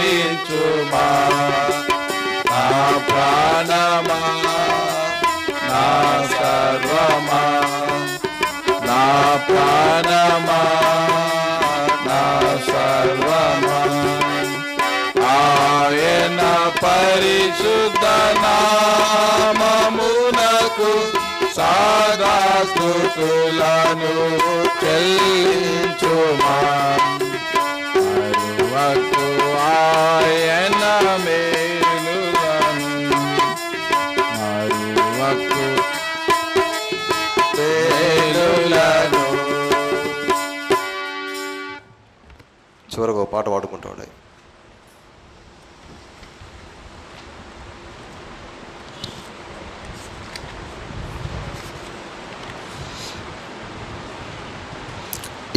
చెల్లించుమా. నా ప్రాణమా నా సర్వమా, నా ప్రాణమా నా సర్వమా, ఆయన పరిశుద్ధ నామమునకు సదా స్తుతులను చెల్లించుమా. మరువకు ఆయన మేలులను, మరువకు మేలులను. చివరికి ఒక పాట పాడుకుంటా ఉండే.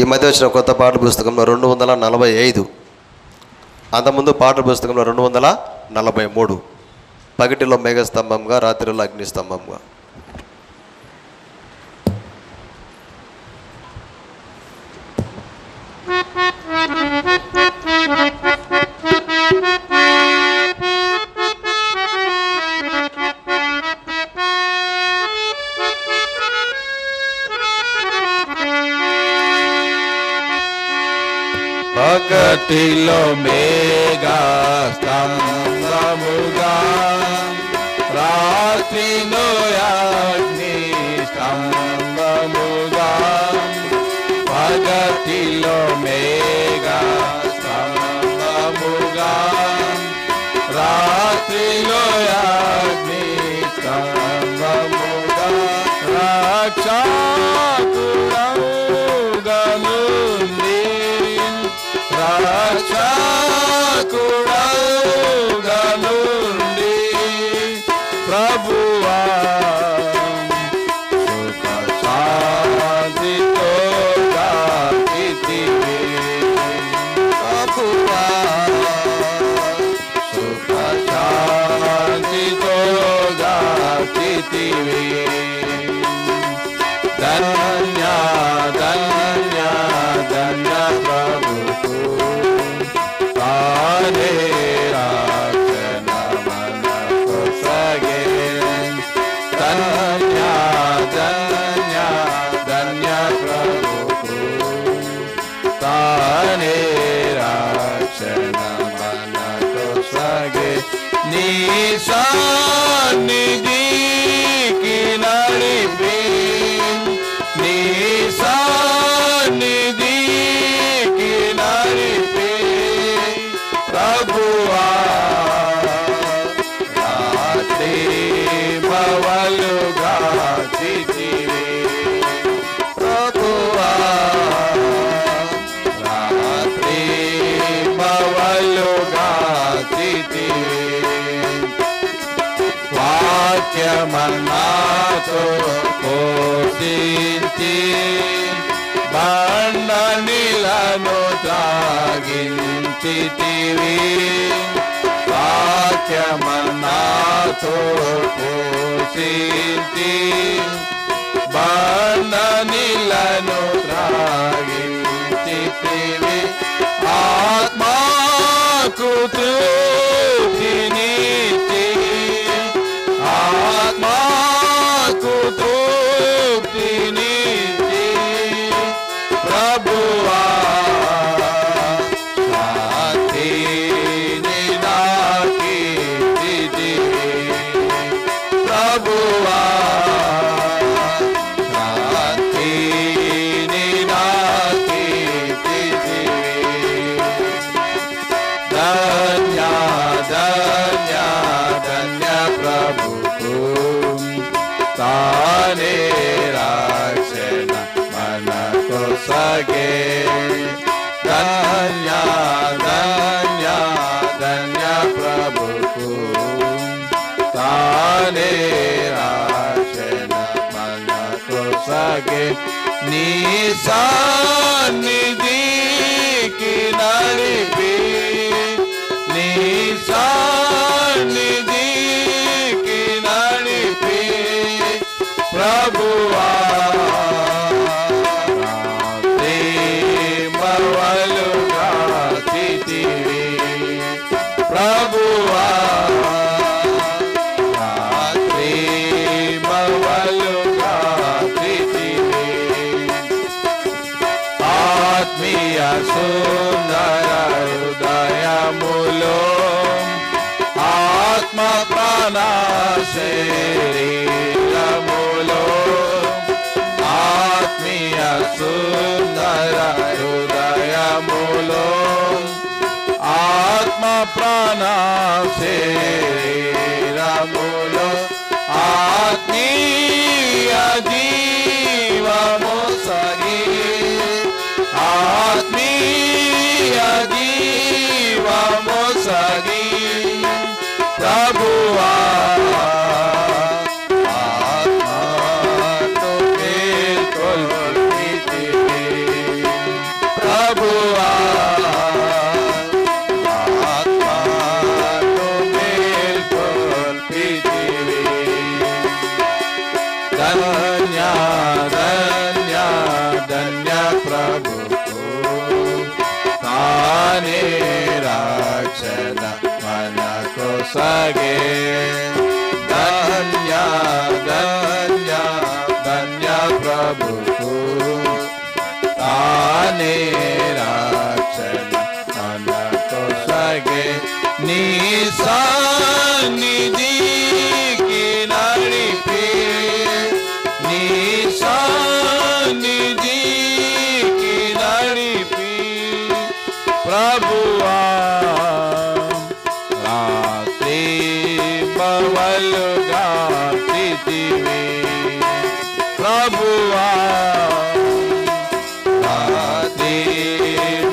ఈ మధ్య వచ్చిన కొత్త పాటల పుస్తకంలో 245, అంతకుముందు పాటల పుస్తకంలో 243. పగటిలో మేఘస్తంభంగా, రాత్రిలో అగ్నిస్తంభంగా. పగటిలో మేఘస్తంభముగా, రాత్రిలో అగ్ని స్తంభముగా. పగటిలో మేఘస్తంభముగా, రాత్రిలో అగ్ని స్తంభముగా. రక్షకుడౌగనుండి, రక్షకుడౌగనుండి ప్రభువా, సుఖ శాంతితో గాచితివి. ప్రభువా, సుఖ శాంతితో గాచితివి. ధన్య ధన్య ధన్య ప్రభువు, తానే రక్షణ మనకు సగే. ధన్య ధన్య ధన్య ప్రభువు, తానే రక్షణ మనకు సగే. నీ సన్నిధికి నడిపి, నీ సన్నిధికి నడిపి ప్రభువా, రాత్రి పవలుగా చితివి. ప్రభువా, రాత్రి పవలుగా చితివి. వాక్యమన్నాతో పోషించి, బండనిలను త్రాగించితివి. వాక్యమన్నాతో పోషించి, బండనిలను త్రాగించితివి. ఆత్మకు తృప్తినిచ్చి, ఆత్మకు తృప్తినిచ్చి ప్రభువా, శాంతిని నాకిచ్చితివి. ప్రభువా, శాంతిని నాకిచ్చితివి. ధన్య ధన్య ధన్య ప్రభువు, తానే రక్షణ మనకు సగే. ధన్య ధన్య ధన్య ప్రభువు, తానే రక్షణ మనకు సగే. నీ సన్నిధికి నడిపి, నీ సన్నిధికి నడిపి ప్రభువా, రాత్రి పవలుగా చితివి. సుందర హృదయములో ఆత్మ ప్రాణ శరీరములో ఆత్మీయ సుందర హృదయములో ఆత్మ ప్రాణ శరీరములో ఆత్మీయ జీవము సగి ఆత్మీయ జీవము సగి ప్రభువా ఆత్మతో మేల్కొల్పితివి ప్రభువా ఆత్మతో మేల్కొల్పితివి ధన్య ధన్య ధన్య ప్రభువు తానే రక్షణ మనకు సగే ధన్య ధన్య ధన్య ప్రభువు తానే రక్షణ మనకు సగే నీ సన్నిధికి నడిపి నీ సన్నిధికి నడిపి ప్రభువా రాత్రి పవలుగా తితివి ప్రభువా రాత్రి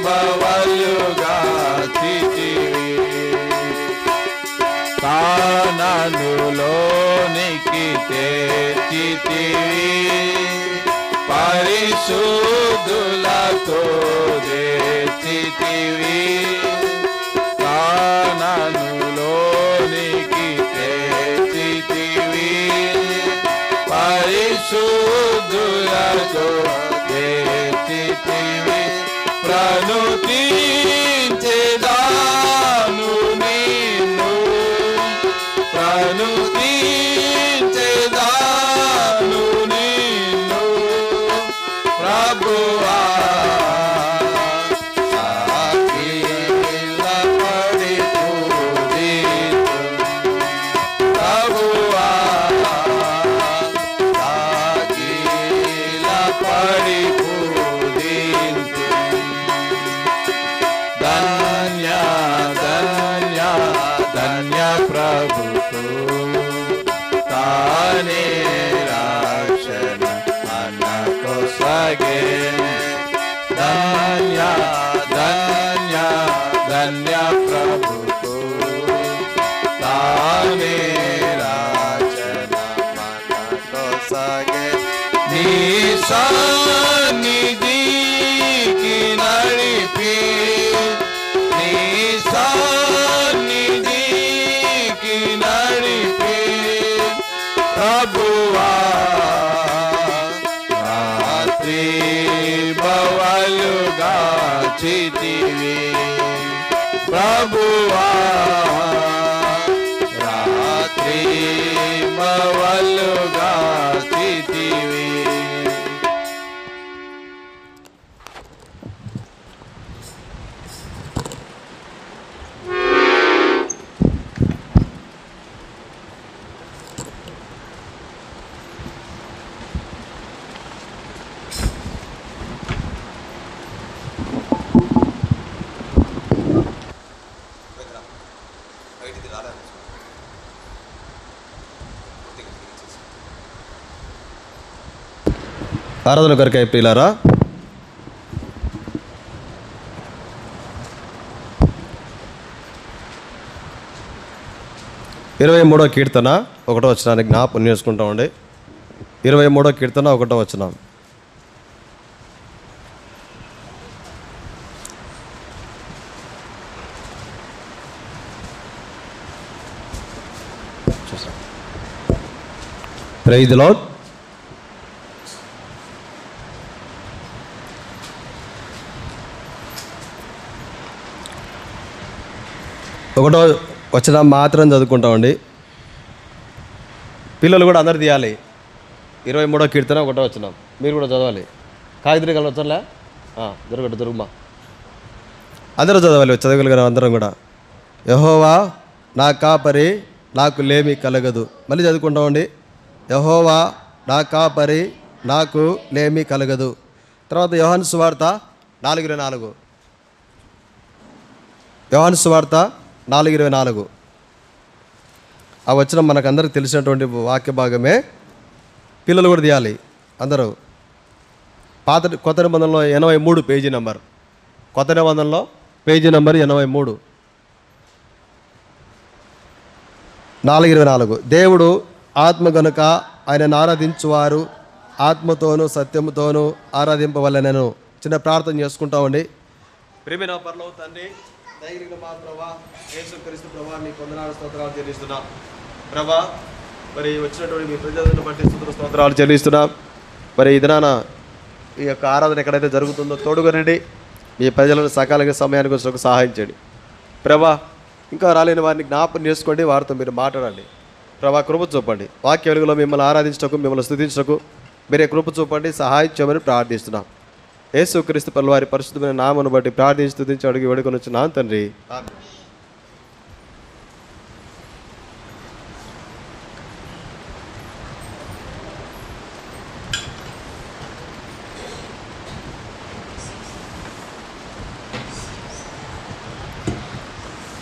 పవలుగా తితివి తాననులోనికి తెచ్చితివి పరిశుద్ధులతో తెచ్చితివి తాననులోనికి తెచ్చితివి పరిశుద్ధులతో తెచ్చితివి ప్రణుతించెదాను నిన్ను ప్రణుతించెదాను నిన్ను ప్రభువా సాకిల పడి పూజితు ప్రభువా సాకిల పడి పూజితు ధన్య ధన్య ధన్య ప్రభువు తానే రక్షణ మనకు సగే ధన్య ధన్య ధన్య ప్రభువు తానే రక్షణ మనకు సగే నీ సన్నిధికి నడిపి నీ సన్నిధికి నడిపి ప్రభువా రాత్రి బవలుగా చితివి ప్రభువా రాత్రి బవలుగా చితివి ఆరాధన కొరకై ప్రియులారా, 23వ కీర్తన 1వ వచనాన్ని జ్ఞాపకం చేసుకుంటామండి. 23వ కీర్తన 1వ వచనం. Praise the lord. ఒకటో వచనం మాత్రం చదువుకుంటామండి. పిల్లలు కూడా అందరు తీయాలి. 23వ కీర్తన 1వ వచనం మీరు కూడా చదవాలి. కాగితం కలవచ్చంలే దొరకట్టు దొరుకుమా. అందరూ చదవాలి, చదవగలిగిన అందరం కూడా. యెహోవా నా కాపరి, నాకు లేమి కలగదు. మళ్ళీ చదువుకుంటామండి. యెహోవా నా కాపరి, నాకు లేమి కలగదు. తర్వాత యోహాను సువార్త 4:24. యోహాను సువార్త 4:24. ఆ వచనం మనకు అందరికి తెలిసినటువంటి వాక్య భాగమే. పిల్లలు కూడా తీయాలి అందరూ. కొత్త నిబంధనలో 83 పేజీ నెంబర్. కొత్త నిబంధనలో పేజీ నెంబర్ 83. 4:24. దేవుడు ఆత్మ గనుక ఆయనను ఆరాధించువారు ఆత్మతోనూ సత్యముతోనూ ఆరాధింపవలెనను. చిన్న ప్రార్థన చేసుకుంటామండి. ప్రేమైన పరలోక తండ్రి, దైవిక మా ప్రభా యేసుక్రీస్తు ప్రభా, నీ వందనాలు స్తోత్రాలు చెల్లిస్తున్నాం ప్రభా. మరి వచ్చినటువంటి మీ ప్రజలను బట్టి స్తోత్రాలు చెల్లిస్తున్నాం. మరి ఈ దినాన ఈ యొక్క ఆరాధన ఎక్కడైతే జరుగుతుందో తోడుగనండి. మీ ప్రజలను సకాలంగా సమయానికి వచ్చినకు సహాయం చేయండి ప్రభా. ఇంకా రాలేని వారిని జ్ఞాపకం చేసుకోండి, వారితో మీరు మాట్లాడండి ప్రభా. కృప చూపండి. వాక్య వెలుగులో మిమ్మల్ని ఆరాధించటకు, మిమ్మల్ని స్తుతించటకు మీరే కృప చూపండి, సహాయం చేయమని ప్రార్థిస్తున్నాం. యేసుక్రీస్తు వారి పరిశుద్ధమైన నామను బట్టి ప్రార్థించి స్తుతించి అడిగి వేడుకొని వచ్చినాం తండ్రి.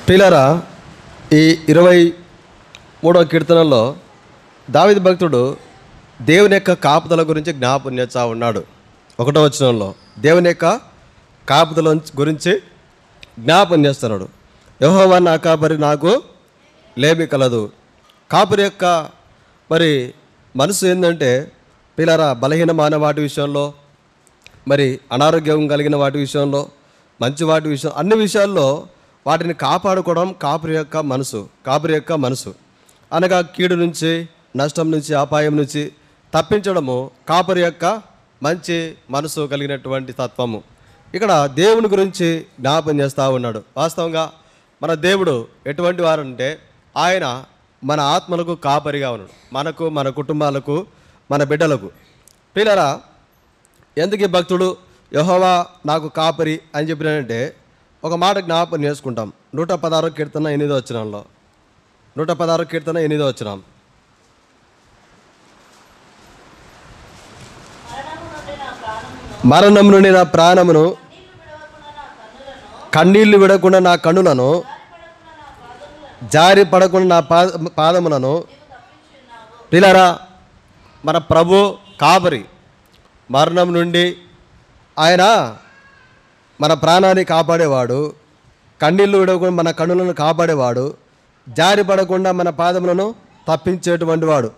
పిల్లరా, ఈ 23వ కీర్తనలో దావీదు భక్తుడు దేవుని యొక్క కాపుదల గురించి జ్ఞాపకం చేస్తా ఉన్నాడు. 1వ వచనంలో దేవుని యొక్క కాపుదల గురించి జ్ఞాపకం చేస్తున్నాడు. యెహోవా నా కాపరి, నాకు లేమి కలదు. కాపరి యొక్క మరి మనసు ఏంటంటే పిల్లరా, బలహీనమైన వాటి విషయంలో, మరి అనారోగ్యం కలిగిన వాటి విషయంలో, మంచి వాటి విషయం, అన్ని విషయాల్లో వాటిని కాపాడుకోవడం కాపరి యొక్క మనసు. కాపరి యొక్క మనసు అనగా కీడు నుంచి, నష్టం నుంచి, అపాయం నుంచి తప్పించడము కాపరి యొక్క మంచి మనసు కలిగినటువంటి తత్వము. ఇక్కడ దేవుని గురించి జ్ఞాపం చేస్తూ ఉన్నాడు. వాస్తవంగా మన దేవుడు ఎటువంటి వారంటే ఆయన మన ఆత్మలకు కాపరిగా ఉన్నాడు, మనకు, మన కుటుంబాలకు, మన బిడ్డలకు. పిల్లరా, ఎందుకు ఈ భక్తుడు యెహోవా నాకు కాపరి అని చెప్పినాడంటే ఒక మాట జ్ఞాపకం చేసుకుంటాం. 116వ కీర్తన 8వ వచనంలో, 116వ కీర్తన 8వ వచనం. మరణం నుండి నా ప్రాణమును, కన్నీళ్లు విడకుండా నా కన్నులను, జారి పడకుండా నా పాదములను. పిల్లరా, మన ప్రభు కాపరి. మరణం నుండి ఆయన మన ప్రాణాన్ని కాపాడేవాడు, కన్నీళ్లు విడవకుండా మన కన్నులను కాపాడేవాడు, జారి పడకుండా మన పాదములను తప్పించేటువంటి వాడు.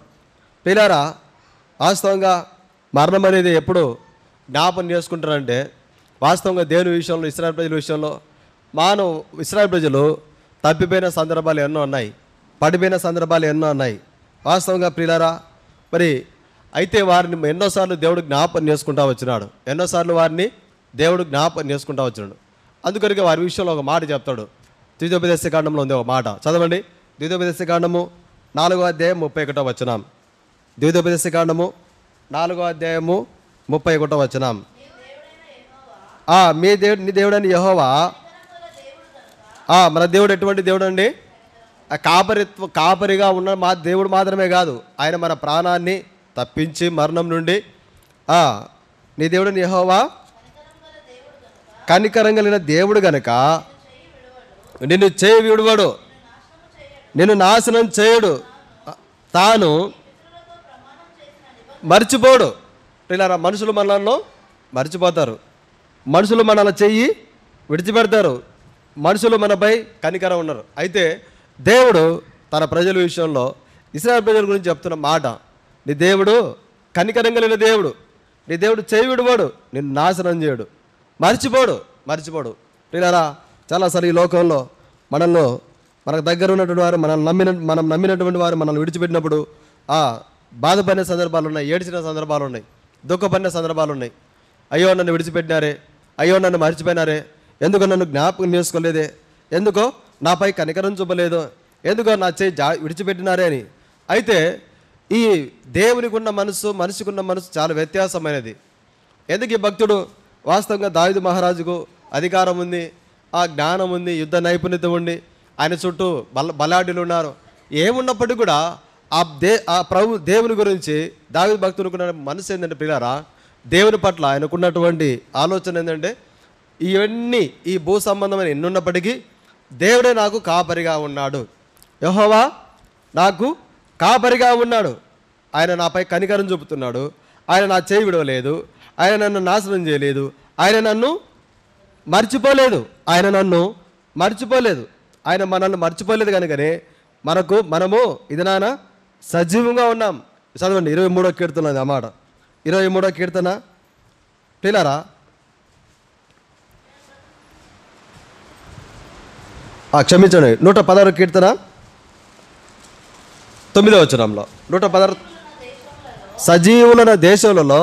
పిల్లరా, వాస్తవంగా మరణం అనేది ఎప్పుడు జ్ఞాపం చేసుకుంటారంటే వాస్తవంగా దేవుని విషయంలో, ఇశ్రాయేలు ప్రజల విషయంలో ఇశ్రాయేలు ప్రజలు తప్పిపోయిన సందర్భాలు ఎన్నో ఉన్నాయి, పడిపోయిన సందర్భాలు ఎన్నో ఉన్నాయి. వాస్తవంగా ప్రియులారా, మరి అయితే వారిని ఎన్నోసార్లు దేవుడు జ్ఞాపకం చేసుకుంటా వచ్చినాడు, ఎన్నోసార్లు వారిని దేవుడు జ్ఞాపకం చేసుకుంటా వచ్చినాడు. అందుకనిగా వారి విషయంలో ఒక మాట చెప్తాడు. ద్వితోపదేశకాండంలో ఉంది ఒక మాట, చదవండి. ద్వితోపదేశకాండము 4వ అధ్యాయం 31వ వచనం. ద్వితోపదేశకాండము 4వ అధ్యాయము 31వ వచనం. నీ దేవుడని యెహోవా, మన దేవుడు ఎటువంటి దేవుడు అండి? కాపరిగా ఉన్న మా దేవుడు మాత్రమే కాదు, ఆయన మన ప్రాణాన్ని తప్పించి మరణం నుండి, నీ దేవుడని యెహోవా కనికరం కలిగిన దేవుడు గనుక నిన్ను చేయి విడువడు, నిన్ను నాశనం చేయడు, తాను మర్చిపోడు. ఇలా మనుషులు మనల్లో మర్చిపోతారు, మనుషులు మనల్ని చెయ్యి విడిచిపెడతారు, మనుషులు మనపై కనికరం ఉన్నారు. అయితే దేవుడు తన ప్రజల విషయంలో ఇశ్రాయేలు ప్రజల గురించి చెప్తున్న మాట, నీ దేవుడు కనికరం కలిగిన దేవుడు, నీ దేవుడు చేయి విడువాడు, నిన్ను నాశనం చేయడు, మర్చిపోడు. పిల్లరా, చాలాసార్లు ఈ లోకంలో మనకు దగ్గర ఉన్నటువంటి వారు, మనం నమ్మినటువంటి వారు మనల్ని విడిచిపెట్టినప్పుడు బాధపడిన సందర్భాలు ఉన్నాయి, ఏడ్చిన సందర్భాలు ఉన్నాయి, దుఃఖపడిన సందర్భాలు ఉన్నాయి. అయ్యో నన్ను విడిచిపెట్టినారే, అయ్యో నన్ను మర్చిపోయినారే, ఎందుకో నన్ను జ్ఞాపకం చేసుకోలేదే, ఎందుకో నాపై కనికరం చూపలేదు, ఎందుకో నా చేయి విడిచిపెట్టినారే అని. అయితే ఈ దేవునికి ఉన్న మనసు, మనిషికి ఉన్న మనసు చాలా వ్యత్యాసమైనది. ఎందుకు ఈ భక్తుడు వాస్తవంగా దావీదు మహారాజుకు అధికారం ఉంది, ఆ జ్ఞానం ఉంది, యుద్ధ నైపుణ్యత ఉండి ఆయన చుట్టూ బలాఢ్యులు ఉన్నారు. ఏమున్నప్పటికీ కూడా ఆ ప్రభు దేవుని గురించి దావీదు భక్తునికి మనసు ఏంటంటే ప్రియులారా, దేవుని పట్ల ఆయనకున్నటువంటి ఆలోచన ఏంటంటే ఇవన్నీ ఈ భూ సంబంధమైన ఎన్నున్నప్పటికీ దేవుడే నాకు కాపరిగా ఉన్నాడు, యెహోవా నాకు కాపరిగా ఉన్నాడు, ఆయన నాపై కనికరం చూపుతున్నాడు, ఆయన నా చేయి విడవలేదు, ఆయన నన్ను నాశనం చేయలేదు, ఆయన నన్ను మర్చిపోలేదు, ఆయన మనల్ని మర్చిపోలేదు కనుకనే మనము ఇది నాన్న సజీవంగా ఉన్నాం. చదవండి 23వ కీర్తన అది అన్నమాట. 23వ కీర్తన పిల్లరా, క్షమించండి, 116వ కీర్తన 9వ వచనంలో 116 సజీవులైన దేశంలో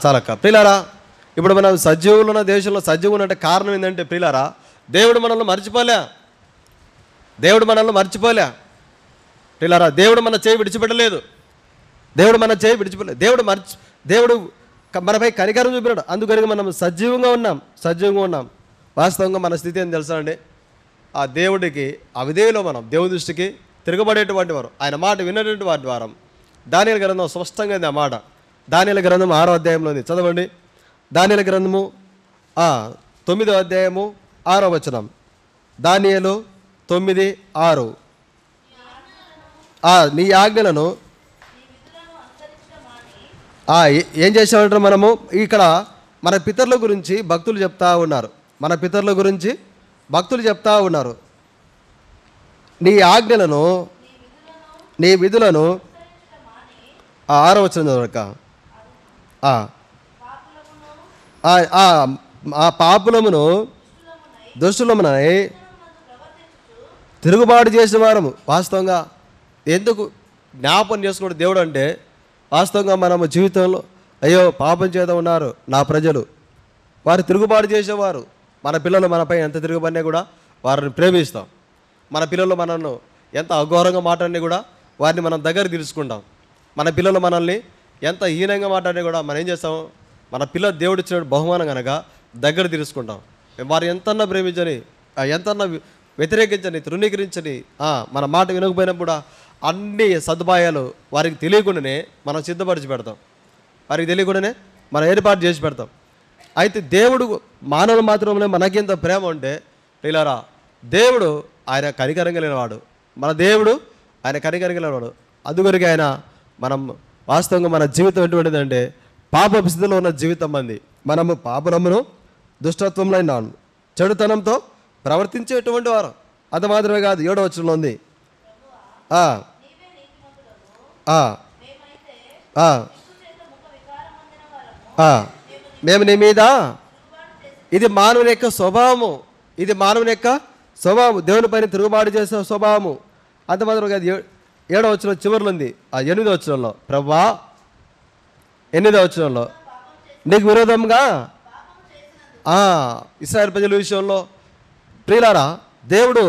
చాలక్క ప్రియులారా. ఇప్పుడు మనం సజీవులున్న దేశంలో సజీవులు అంటే కారణం ఏంటంటే ప్రియులారా, దేవుడు మనల్ని మర్చిపోలే ప్రియులారా. దేవుడు మన చేయి విడిచిపెట్టలేదు, దేవుడు మనపై కనికరం చూపినాడు. అందుకని మనం సజీవంగా ఉన్నాం. వాస్తవంగా మన స్థితి ఏం తెలుసా అండి, ఆ దేవుడికి అవిధేయులో మనం దేవుని దృష్టికి తిరగబడేటువంటి వారు, ఆయన మాట వినేటువంటి వారి ద్వారా. దానియేలు గ్రంథం స్పష్టంగా ఉంది ఆ మాట. దానియేలు గ్రంథం 6వ అధ్యాయంలో ఉంది, చదవండి. దానియేలు గ్రంథము 9వ అధ్యాయము 6వ వచనం. దానియేలు 9:6. నీ ఆజ్ఞలను ఏం చేసామంటారు మనము. ఇక్కడ మన పితరుల గురించి భక్తులు చెప్తా ఉన్నారు, నీ ఆజ్ఞలను నీ విధులను 6వ వచనం చదవక. ఆ పాపులమును దుష్టులమునై తిరుగుబాటు చేసిన వారము. వాస్తవంగా ఎందుకు జ్ఞాపం చేసుకున్న దేవుడు అంటే, వాస్తవంగా మనము జీవితంలో అయ్యో పాపం చేత ఉన్నారు నా ప్రజలు, వారు తిరుగుబాటు చేసేవారు. మన పిల్లలు మనపై ఎంత తిరుగుబడినా కూడా వారిని ప్రేమిస్తాం. మన పిల్లలు మనల్ని ఎంత అఘోరంగా మాట్లాడినా కూడా వారిని మనం దగ్గర తీసుకుంటాం. మన పిల్లలు మనల్ని ఎంత హీనంగా మాట్లాడినా కూడా మనం ఏం చేస్తాం, మన పిల్లలు దేవుడు ఇచ్చిన బహుమానం కనుక దగ్గర తీసుకుంటాం. వారు ఎంతన్నా ప్రేమించని, ఎంతన్నా వ్యతిరేకించని, తృణీకరించని, మన మాట వినకపోయినప్పుడు అన్ని సదుపాయాలు వారికి తెలియకుండానే మనం సిద్ధపరిచి పెడతాం, మనం ఏర్పాటు చేసి పెడతాం. అయితే దేవుడు మానవులు మాత్రమే మనకింత ప్రేమ ఉంటే పిల్లరా, దేవుడు ఆయన కనికరం కలిగినవాడు, మన దేవుడు ఆయన కనికరం కలిగినవాడు. అందుకొరికి ఆయన మనం వాస్తవంగా మన జీవితం ఎటువంటిదంటే పాపపు స్థితిలో ఉన్న జీవితం మంది. మనము పాపలమును దుష్టత్వంలో ఉన్నాను, చెడుతనంతో ప్రవర్తించేటువంటి వారు. అది మాత్రమే కాదు, 7వ వచనంలో ఉంది, మేము నీ మీద, ఇది మానవుని యొక్క స్వభావము, దేవుని పైన తిరుగుబాటు చేసే స్వభావము. అంత మాత్రం కాదు, 7వ వచనం చివరిలో ఉంది, 8వ వచనంలో ప్రభువా, 8వ వచనంలో నీకు విరోధంగా ఇశ్రాయేలు ప్రజల విషయంలో ప్రియులారా, దేవుడు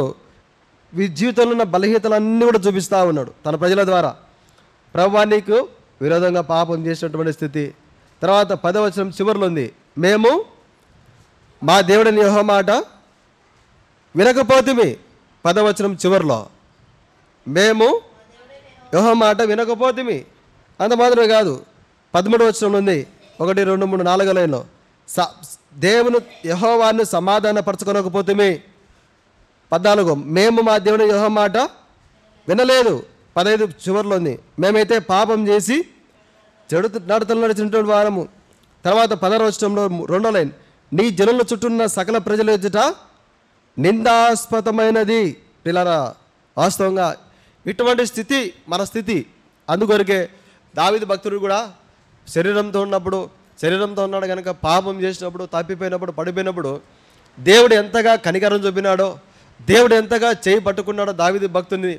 జీవితంలో ఉన్న బలహీనతలన్నీ కూడా చూపిస్తూ ఉన్నాడు తన ప్రజల ద్వారా. ప్రభువా నీకు విరోధంగా పాపం చేసినటువంటి స్థితి. తర్వాత 10వ వచనం చివరిలో ఉంది, మేము మా దేవుడిని యెహోవా మాట వినకపోతిమి. 10వ వచనం చివరిలో మేము యెహోవా మాట వినకపోతిమి. అంత మాత్రమే కాదు, 13వ వచనంలో ఉంది, 1, 2, 3, 4 లైన్లో దేవుని యెహోవాను సమాధానపరచుకోనకపోతిమి. 14 మేము మా దేవుని యెహోవా మాట వినలేదు. 15 చివరిలో ఉంది, మేమైతే పాపం చేసి చెడు నడతలు నడిచినటువంటి వారము. తర్వాత 16వ వచనంలో 2వ లైన్, నీ జనుల చుట్టూన్న సకల ప్రజల ఎదుట నిందాస్పదమైనది. పిల్లరా, వాస్తవంగా ఇటువంటి స్థితి మన స్థితి. అందుకొరకే దావీదు భక్తుడు కూడా శరీరంతో ఉన్నాడు కనుక పాపం చేసినప్పుడు, తప్పిపోయినప్పుడు, పడిపోయినప్పుడు దేవుడు ఎంతగా కనికరం చూపినాడో, దేవుడు ఎంతగా చేయి పట్టుకున్నాడో దావీదు భక్తుని,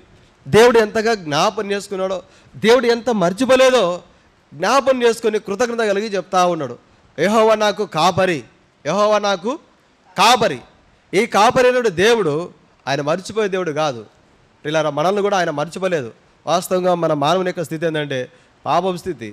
దేవుడు ఎంతగా జ్ఞాపం చేసుకున్నాడో, దేవుడు ఎంత మర్చిపోలేదో జ్ఞాపం చేసుకొని కృతజ్ఞత కలిగి చెప్తా ఉన్నాడు, యెహోవా నాకు కాపరి. ఈ కాపరి అయినటువంటి దేవుడు ఆయన మర్చిపోయే దేవుడు కాదు. పిల్లరా, మనల్ని కూడా ఆయన మర్చిపోలేదు. వాస్తవంగా మన మానవుని యొక్క స్థితి ఏంటంటే పాపం స్థితి.